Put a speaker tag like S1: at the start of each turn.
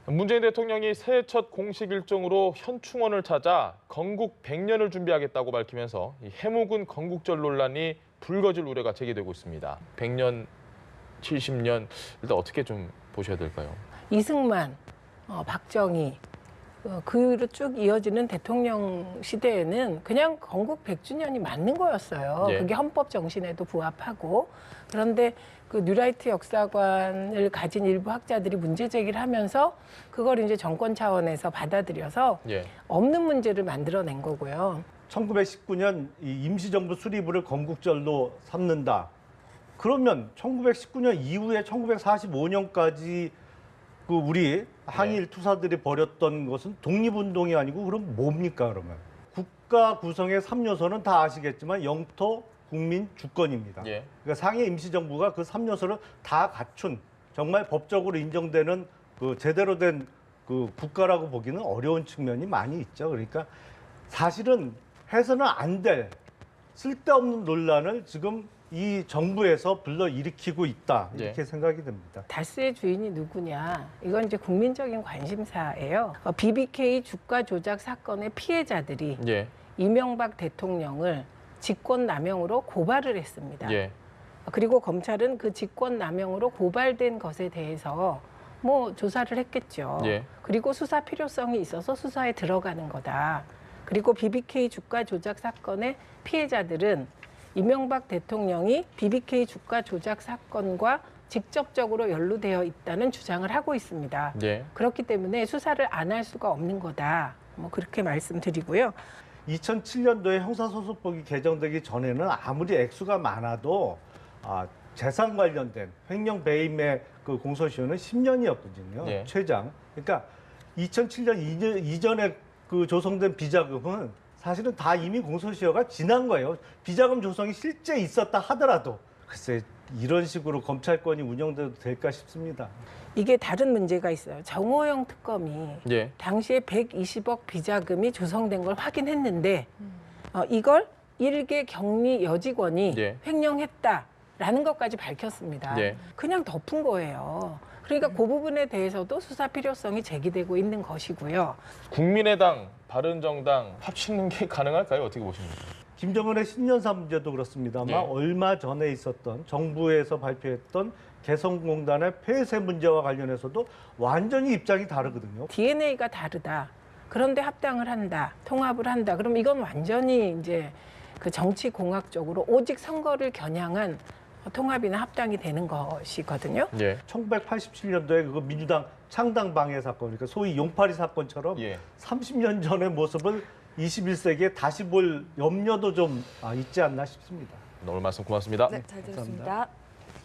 S1: 문재인 대통령이 새해 첫 공식 일정으로 현충원을 찾아 건국 100년을 준비하겠다고 밝히면서 이 해묵은 건국절 논란이 불거질 우려가 제기되고 있습니다. 100년, 70년 일단 어떻게 좀 보셔야 될까요?
S2: 이승만, 박정희 그로 쭉 이어지는 대통령 시대에는 그냥 건국 100주년이 맞는 거였어요.
S1: 예.
S2: 그게 헌법 정신에도 부합하고. 그런데 그 뉴라이트 역사관을 가진 일부 학자들이 문제 제기를 하면서 그걸 이제 정권 차원에서 받아들여서
S1: 예.
S2: 없는 문제를 만들어낸 거고요.
S3: 1919년 이 임시정부 수립을 건국절로 삼는다. 그러면 1919년 이후에 1945년까지 그 우리 항일 투사들이 벌였던 것은 독립운동이 아니고 그럼 뭡니까 그러면? 국가 구성의 3요소는 다 아시겠지만 영토, 국민, 주권입니다.
S1: 예.
S3: 그러니까 상해 임시정부가 그 3요소를 다 갖춘 정말 법적으로 인정되는 그 제대로 된 그 국가라고 보기는 어려운 측면이 많이 있죠. 그러니까 사실은 해서는 안 될 쓸데없는 논란을 지금 이 정부에서 불러일으키고 있다 이렇게 생각이 됩니다.
S2: 다스의 주인이 누구냐? 이건 이제 국민적인 관심사예요. BBK 주가 조작 사건의 피해자들이
S1: 예.
S2: 이명박 대통령을 직권남용으로 고발을 했습니다.
S1: 예.
S2: 그리고 검찰은 그 직권남용으로 고발된 것에 대해서 뭐 조사를 했겠죠.
S1: 예.
S2: 그리고 수사 필요성이 있어서 수사에 들어가는 거다. 그리고 BBK 주가 조작 사건의 피해자들은 이명박 대통령이 BBK 주가 조작 사건과 직접적으로 연루되어 있다는 주장을 하고 있습니다.
S1: 예.
S2: 그렇기 때문에 수사를 안 할 수가 없는 거다. 뭐 그렇게 말씀드리고요.
S3: 2007년도에 형사소송법이 개정되기 전에는 아무리 액수가 많아도 재산 관련된 횡령 배임의 그 공소시효는 10년이었거든요.
S1: 예.
S3: 최장. 그러니까 2007년 이전에 그 조성된 비자금은 사실은 다 이미 공소시효가 지난 거예요. 비자금 조성이 실제 있었다 하더라도 글쎄 이런 식으로 검찰권이 운영돼도 될까 싶습니다.
S2: 이게 다른 문제가 있어요. 정호영 특검이
S1: 예.
S2: 당시에 120억 비자금이 조성된 걸 확인했는데 이걸 일개 격리 여직원이
S1: 예.
S2: 횡령했다라는 것까지 밝혔습니다.
S1: 예.
S2: 그냥 덮은 거예요. 그러니까 그 부분에 대해서도 수사 필요성이 제기되고 있는 것이고요.
S1: 국민의당, 바른정당 합치는 게 가능할까요? 어떻게 보십니까?
S3: 김정은의 신년사 문제도 그렇습니다만
S1: 예.
S3: 얼마 전에 있었던 정부에서 발표했던 개성공단의 폐쇄 문제와 관련해서도 완전히 입장이 다르거든요.
S2: DNA가 다르다. 그런데 합당을 한다. 통합을 한다. 그럼 이건 완전히 이제 그 정치 공학적으로 오직 선거를 겨냥한 통합이나 합당이 되는 것이거든요.
S1: 예.
S3: 1987년도에 그 민주당 창당 방해 사건, 그러니까 소위 용파리 사건처럼
S1: 예.
S3: 30년 전의 모습을 21세기에 다시 볼 염려도 좀 있지 않나 싶습니다.
S1: 오늘 말씀 고맙습니다.
S4: 네, 잘
S3: 감사합니다.
S4: 들었습니다.